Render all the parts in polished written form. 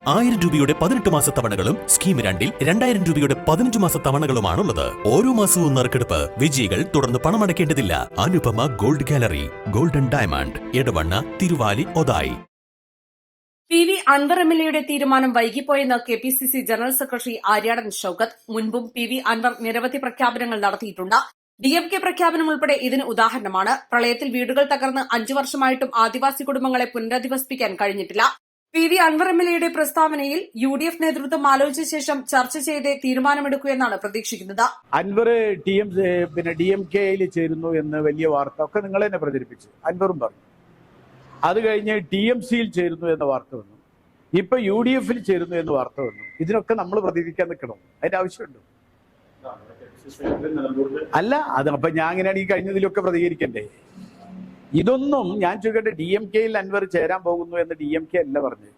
1000 രൂപയുടെ 18 മാസ തവണകളും സ്കീം 2-ൽ 2000 രൂപയുടെ 15 മാസ തവണകളുമാണുള്ളത്. ഓരോ മാസവും നറുക്കെടുപ്പ്. വിജയികൾ തുടർന്ന് പണമടയ്ക്കേണ്ടതില്ല. Anupama gold gallery, golden diamond, Edavanna, Thiruvali, Othayi. P V Anvar എംഎൽഎയുടെ തീരുമാനം വൈകിപ്പോയെന്ന് KPCC general secretary Aryadan Shoukath. മുൻപും പി വി അൻവർ നിരവധി പ്രഖ്യാപനങ്ങൾ നടത്തിയിട്ടുണ്ട്. ഡിഎംകെ പ്രഖ്യാപനം ഉൾപ്പെടെ ഇതിന് ഉദാഹരണമാണ്. പ്രളയത്തിൽ വീടുകൾ തകർന്ന് 5 വർഷമായിട്ടും ആദിവാസി കുടുംബങ്ങളെ പുനരധിവസിപ്പിക്കാൻ കഴിഞ്ഞിട്ടില്ല. പി വി അൻവർ എംഎൽഎയുടെ പ്രസ്താവനയിൽ UDF നേതൃത്വം ആലോചിച്ച ശേഷം ചർച്ച ചെയ്ത് തീരുമാനമെടുക്കൂ എന്നാണ് പ്രതീക്ഷിക്കുന്നത്. അൻവർ DMK-യിൽ ചേരുന്നു എന്ന് വലിയ വാർത്ത ഒക്കെ നിങ്ങൾ തന്നെ പ്രചരിപ്പിച്ചു. അൻവറും പറഞ്ഞു. അത് കഴിഞ്ഞ് TMC-യിൽ ചേരുന്നു എന്ന വാർത്ത വന്നു. ഇപ്പൊ UDF-ൽ ചേരുന്നു എന്ന് വാർത്ത വന്നു. ഇതിനൊക്കെ നമ്മൾ പ്രതികരിക്കാൻ നിൽക്കണം. അതിന്റെ ആവശ്യമുണ്ട്. അല്ല, അത് അപ്പൊ ഞാൻ അങ്ങനെയാണ് ഈ കഴിഞ്ഞതിലൊക്കെ പ്രതികരിക്കണ്ടേ? ഇതൊന്നും ഞാൻ ചോദിക്കട്ടെ, DMK-യിൽ അൻവർ ചേരാൻ പോകുന്നു എന്ന് DMK അല്ല പറഞ്ഞത്.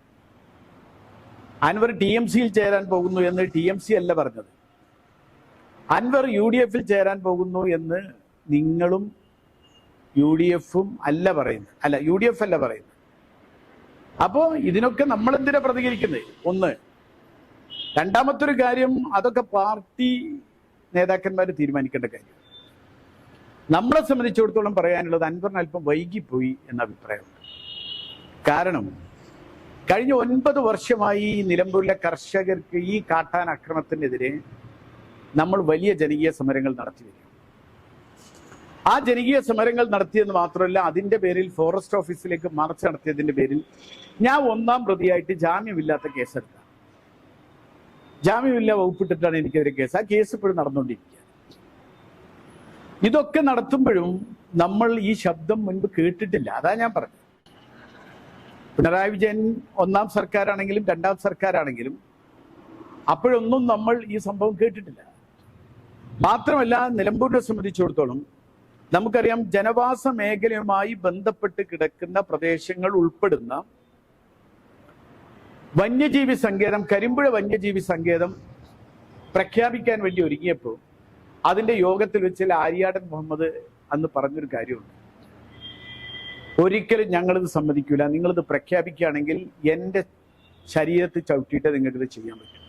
അൻവർ TMC-യിൽ ചേരാൻ പോകുന്നു എന്ന് TMC അല്ല പറഞ്ഞത്. അൻവർ UDF-ൽ ചേരാൻ പോകുന്നു എന്ന് നിങ്ങളും UDF-ഉം അല്ല പറയുന്നത്. അല്ല, UDF അല്ല പറയുന്നത്. അപ്പോ ഇതിനൊക്കെ നമ്മൾ എന്തിനാ പ്രതികരിക്കുന്നത്? ഒന്ന്. രണ്ടാമത്തൊരു കാര്യം, അതൊക്കെ പാർട്ടി നേതാക്കന്മാർ തീരുമാനിക്കേണ്ട കാര്യം. നമ്മളെ സംബന്ധിച്ചിടത്തോളം പറയാനുള്ളത് അൻവറിന് അല്പം വൈകിപ്പോയി എന്ന അഭിപ്രായമുണ്ട്. കാരണം കഴിഞ്ഞ 9 വർഷമായി നിലമ്പൂരിലെ കർഷകർക്ക് ഈ കാട്ടാൻ അക്രമത്തിനെതിരെ നമ്മൾ വലിയ ജനകീയ സമരങ്ങൾ നടത്തി വരും. ആ ജനകീയ സമരങ്ങൾ നടത്തിയെന്ന് മാത്രമല്ല, അതിന്റെ പേരിൽ ഫോറസ്റ്റ് ഓഫീസിലേക്ക് മാർച്ച് നടത്തിയതിന്റെ പേരിൽ ഞാൻ 1-ാം പ്രതിയായിട്ട് ജാമ്യമില്ലാത്ത കേസെടുത്ത. ജാമ്യമില്ല വകുപ്പിട്ടിട്ടാണ് എനിക്കെതിരെ കേസ്. ആ കേസ് ഇപ്പോഴും നടന്നുകൊണ്ടിരിക്കുക. ഇതൊക്കെ നടത്തുമ്പോഴും നമ്മൾ ഈ ശബ്ദം മുൻപ് കേട്ടിട്ടില്ല. അതാ ഞാൻ പറഞ്ഞത്. പിണറായി വിജയൻ 1-ാം സർക്കാരാണെങ്കിലും 2-ാം സർക്കാരാണെങ്കിലും അപ്പോഴൊന്നും നമ്മൾ ഈ സംഭവം കേട്ടിട്ടില്ല. മാത്രമല്ല, നിലമ്പൂരിനെ സംബന്ധിച്ചിടത്തോളം നമുക്കറിയാം, ജനവാസ മേഖലയുമായി ബന്ധപ്പെട്ട് കിടക്കുന്ന പ്രദേശങ്ങൾ ഉൾപ്പെടുന്ന വന്യജീവി സങ്കേതം, കരിമ്പുഴ വന്യജീവി സങ്കേതം പ്രഖ്യാപിക്കാൻ വേണ്ടി ഒരുങ്ങിയപ്പോൾ അതിന്റെ യോഗത്തിൽ വെച്ച് ആര്യാടൻ മുഹമ്മദ് അന്ന് പറഞ്ഞൊരു കാര്യമുണ്ട്. ഒരിക്കലും ഞങ്ങളിത് സമ്മതിക്കൂല, നിങ്ങളിത് പ്രഖ്യാപിക്കുകയാണെങ്കിൽ എൻ്റെ ശരീരത്തിൽ ചവിട്ടിയിട്ട് നിങ്ങൾക്കിത് ചെയ്യാൻ പറ്റും.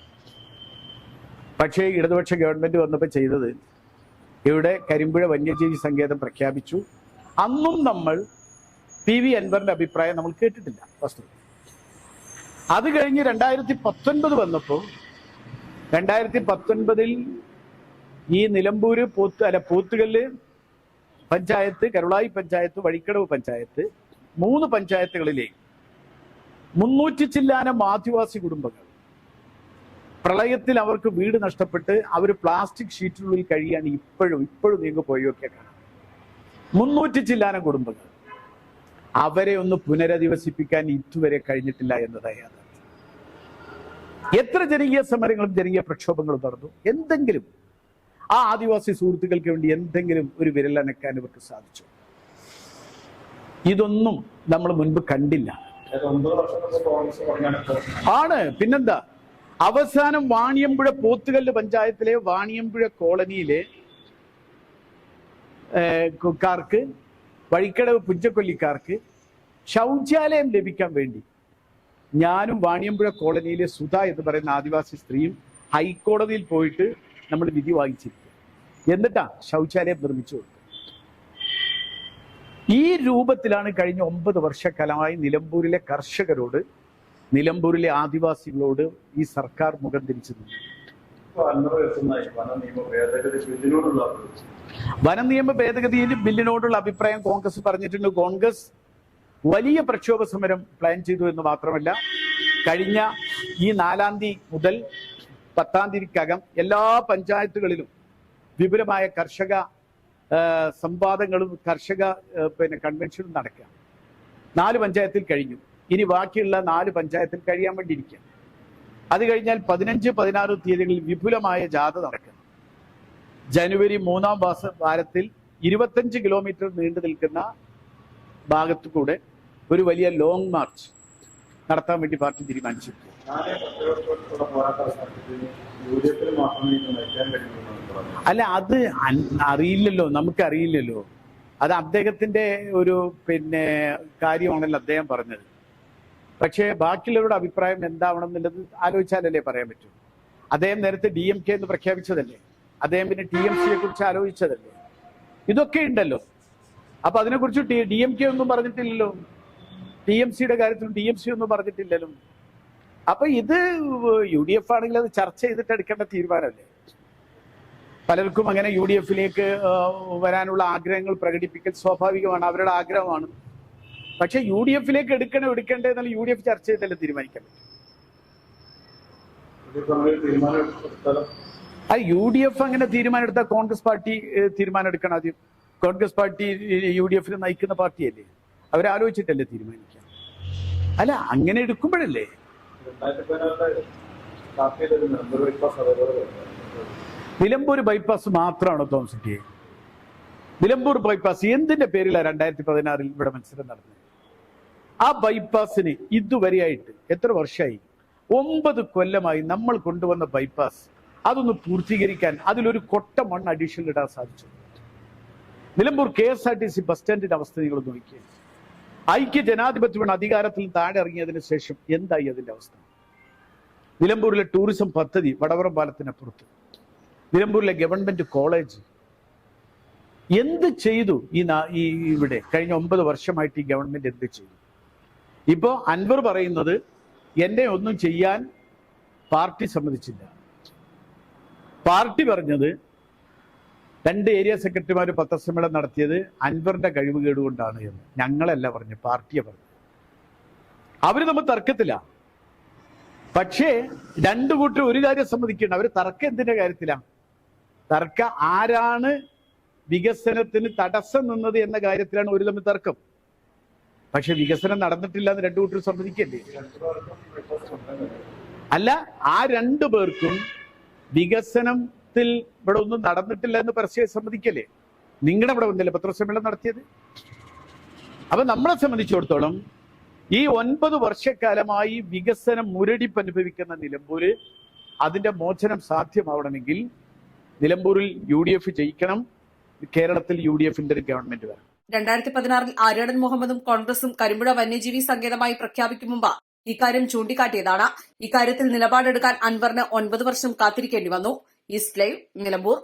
പക്ഷേ ഇടതുപക്ഷ ഗവൺമെന്റ് വന്നപ്പോൾ ചെയ്തത്, ഇവിടെ കരിമ്പുഴ വന്യജീവി സങ്കേതം പ്രഖ്യാപിച്ചു. അന്നും നമ്മൾ പി വി അൻവറിന്റെ അഭിപ്രായം നമ്മൾ കേട്ടിട്ടില്ല വസ്തുത. അത് കഴിഞ്ഞ് 2019 വന്നപ്പോൾ 2019-ൽ ഈ നിലമ്പൂര് പോത്തുകല്ല് പഞ്ചായത്ത്, കരുളായി പഞ്ചായത്ത്, വഴിക്കടവ് പഞ്ചായത്ത്, 3 പഞ്ചായത്തുകളിലെ 300 ചില്ലാനം ആദിവാസി കുടുംബങ്ങൾ പ്രളയത്തിൽ അവർക്ക് വീട് നഷ്ടപ്പെട്ട് അവർ പ്ലാസ്റ്റിക് ഷീറ്റിനുള്ളിൽ കഴിയാണ്. ഇപ്പോഴും നിങ്ങൾക്ക് പോയൊക്കെ കാണാം. 300 ചില്ലാനം കുടുംബങ്ങൾ. അവരെ ഒന്ന് പുനരധിവസിപ്പിക്കാൻ ഇതുവരെ കഴിഞ്ഞിട്ടില്ല എന്നതാണ്. എത്ര ജനകീയ സമരങ്ങളും ജനകീയ പ്രക്ഷോഭങ്ങളും നടന്നു. എന്തെങ്കിലും ആ ആദിവാസി സുഹൃത്തുക്കൾക്ക് വേണ്ടി എന്തെങ്കിലും ഒരു വിരലനക്കാൻ ഇവർക്ക് സാധിച്ചു? ഇതൊന്നും നമ്മൾ മുൻപ് കണ്ടില്ല. ആണ്, പിന്നെന്താ? അവസാനം വാണിയമ്പുഴ പോത്തുകല്ല് പഞ്ചായത്തിലെ വാണിയമ്പുഴ കോളനിയിലെ കാർക്ക്, വഴിക്കടവ് പുഞ്ചക്കൊല്ലിക്കാർക്ക് ശൗചാലയം ലഭിക്കാൻ വേണ്ടി ഞാനും വാണിയമ്പുഴ കോളനിയിലെ സുധ എന്ന് പറയുന്ന ആദിവാസി സ്ത്രീയും ഹൈക്കോടതിയിൽ പോയിട്ട് നമ്മൾ വിധി വാങ്ങിച്ചിരിക്കുക. എന്നിട്ടാ ശൗചാലയം നിർമ്മിച്ചു കൊടുത്തത്. ഈ രൂപത്തിലാണ് കഴിഞ്ഞ 9 വർഷക്കാലമായി നിലമ്പൂരിലെ കർഷകരോട്, നിലമ്പൂരിലെ ആദിവാസികളോട് ഈ സർക്കാർ മുഖം തിരിച്ചു നിന്നു. വനനിയമ ഭേദഗതി ബില്ലിനോടുള്ള അഭിപ്രായം കോൺഗ്രസ് പറഞ്ഞിട്ടുണ്ട്. കോൺഗ്രസ് വലിയ പ്രക്ഷോഭ സമരം പ്ലാൻ ചെയ്തു എന്ന് മാത്രമല്ല, കഴിഞ്ഞ ഈ 4-ാം തീയതി മുതൽ 10-ാം തീയതിക്കകം എല്ലാ പഞ്ചായത്തുകളിലും വിപുലമായ കർഷക സംവാദങ്ങളും കർഷക കൺവെൻഷനും നടക്കുക. 4 പഞ്ചായത്തിൽ കഴിഞ്ഞു. ഇനി ബാക്കിയുള്ള 4 പഞ്ചായത്തിൽ കഴിയാൻ വേണ്ടിയിരിക്കുക. അത് കഴിഞ്ഞാൽ 15, 16 തീയതികളിൽ വിപുലമായ ജാഥ നടക്കണം. ജനുവരി 3-ാം വാരത്തിൽ 25 കിലോമീറ്റർ നീണ്ടു നിൽക്കുന്ന ഭാഗത്തു കൂടെ ഒരു വലിയ ലോങ് മാർച്ച് നടത്താൻ വേണ്ടി പാർട്ടി തീരുമാനിച്ചിട്ടുണ്ട്. അല്ല, അത് അറിയില്ലല്ലോ, നമുക്കറിയില്ലല്ലോ. അത് അദ്ദേഹത്തിന്റെ ഒരു കാര്യമാണല്ലോ അദ്ദേഹം പറഞ്ഞത്. പക്ഷേ ബാക്കിയുള്ളവരുടെ അഭിപ്രായം എന്താവണം എന്നുള്ളത് ആലോചിച്ചാലല്ലേ പറയാൻ പറ്റൂ. അദ്ദേഹം നേരത്തെ DMK എന്ന് പ്രഖ്യാപിച്ചതല്ലേ, അദ്ദേഹം പിന്നെ TMC യെ കുറിച്ച് ആലോചിച്ചതല്ലേ, ഇതൊക്കെ ഉണ്ടല്ലോ. അപ്പൊ അതിനെക്കുറിച്ച് DMK ഒന്നും പറഞ്ഞിട്ടില്ലല്ലോ, TMCയുടെ കാര്യത്തിൽ DMC ഒന്നും പറഞ്ഞിട്ടില്ലല്ലോ. അപ്പൊ ഇത് UDF ആണെങ്കിൽ അത് ചർച്ച ചെയ്തിട്ട് എടുക്കേണ്ട തീരുമാനമല്ലേ. പലർക്കും അങ്ങനെ UDFിലേക്ക് വരാനുള്ള ആഗ്രഹങ്ങൾ പ്രകടിപ്പിക്കൽ സ്വാഭാവികമാണ്, അവരുടെ ആഗ്രഹമാണ്. പക്ഷെ UDFിലേക്ക് എടുക്കണ്ടേ എന്നാൽ UDF ചർച്ച ചെയ്തല്ലേ തീരുമാനിക്കാൻ പറ്റും. ആ UDF അങ്ങനെ തീരുമാനം എടുത്താൽ കോൺഗ്രസ് പാർട്ടി തീരുമാനം എടുക്കണം. ആദ്യം കോൺഗ്രസ് പാർട്ടി UDFിനെ നയിക്കുന്ന പാർട്ടിയല്ലേ, അവരാലോചിച്ചിട്ടല്ലേ തീരുമാനിക്കാം. അല്ല, അങ്ങനെ എടുക്കുമ്പോഴല്ലേ. നിലമ്പൂർ ബൈപ്പാസ് മാത്രമാണോ തോമസ് ടി? നിലമ്പൂർ ബൈപ്പാസ് എന്തിന്റെ പേരിലാണ് 2016 ഇവിടെ മത്സരം നടന്നത്? ആ ബൈപ്പാസിന് ഇതുവരെയായിട്ട് എത്ര വർഷമായി? 9 കൊല്ലമായി നമ്മൾ കൊണ്ടുവന്ന ബൈപ്പാസ് അതൊന്ന് പൂർത്തീകരിക്കാൻ അതിലൊരു കൊട്ട മണ്ണ് അഡീഷണൽ ഇടാൻ സാധിച്ചു. നിലമ്പൂർ KSRTC ബസ് സ്റ്റാൻഡിന്റെ അവസ്ഥ നിങ്ങൾ നോക്കിയേ. ഐക്യ ജനാധിപത്യ അധികാരത്തിൽ താഴെ ഇറങ്ങിയതിനു ശേഷം എന്തായി അതിന്റെ അവസ്ഥ? നിലമ്പൂരിലെ ടൂറിസം പദ്ധതി വടവറം പാലത്തിനപ്പുറത്ത്, നിലമ്പൂരിലെ ഗവൺമെന്റ് കോളേജ് എന്ത് ചെയ്തു? ഇവിടെ കഴിഞ്ഞ 9 വർഷമായിട്ട് ഈ ഗവൺമെന്റ് എന്ത് ചെയ്തു? ഇപ്പോ അൻവർ പറയുന്നത് എന്നെ ഒന്നും ചെയ്യാൻ പാർട്ടി സമ്മതിച്ചില്ല. പാർട്ടി പറഞ്ഞത് 2 ഏരിയ സെക്രട്ടറിമാർ പത്രസമ്മേളനം നടത്തിയത് അൻവറിന്റെ കഴിവുകേട് കൊണ്ടാണ് എന്ന്. ഞങ്ങളല്ല പറഞ്ഞു, പാർട്ടിയെ പറഞ്ഞു. അവര് നമ്മൾ തർക്കത്തില്ല. പക്ഷേ 2 കൂട്ടർ ഒരു കാര്യം സമ്മതിക്കണം, അവര് തർക്കം എന്തിന്റെ കാര്യത്തിലാണ്? തർക്കം ആരാണ് വികസനത്തിന് തടസ്സം നിന്നത് എന്ന കാര്യത്തിലാണ് ഒരു തമ്മിൽ തർക്കം. പക്ഷെ വികസനം നടന്നിട്ടില്ല എന്ന് 2 കൂട്ടർ സമ്മതിക്കല്ലേ? അല്ല, ആ 2 പേർക്കും വികസനത്തിൽ ഇവിടെ ഒന്നും നടന്നിട്ടില്ല എന്ന് പരസ്യം സമ്മതിക്കല്ലേ? നിങ്ങളുടെ ഇവിടെ വന്നില്ലേ പത്രസമ്മേളനം നടത്തിയത്? അപ്പൊ നമ്മളെ സംബന്ധിച്ചിടത്തോളം ഈ 9 വർഷക്കാലമായി വികസനം മുരടിപ്പ് അനുഭവിക്കുന്ന നിലമ്പൂര് അതിന്റെ മോചനം സാധ്യമാവണമെങ്കിൽ നിലമ്പൂരിൽ UDF ജയിക്കണം, കേരളത്തിൽ UDFന്റെ ഒരു ഗവൺമെന്റ് വരണം. 2016 ആര്യാടൻ മുഹമ്മദും കോൺഗ്രസും കരിമ്പുഴ വന്യജീവി സങ്കേതമായി പ്രഖ്യാപിക്കും മുമ്പ് ഇക്കാര്യം ചൂണ്ടിക്കാട്ടിയതാണ്. ഇക്കാര്യത്തിൽ നിലപാടെടുക്കാൻ അൻവറിന് 9 വർഷം കാത്തിരിക്കേണ്ടി വന്നു. East live, Nilambur.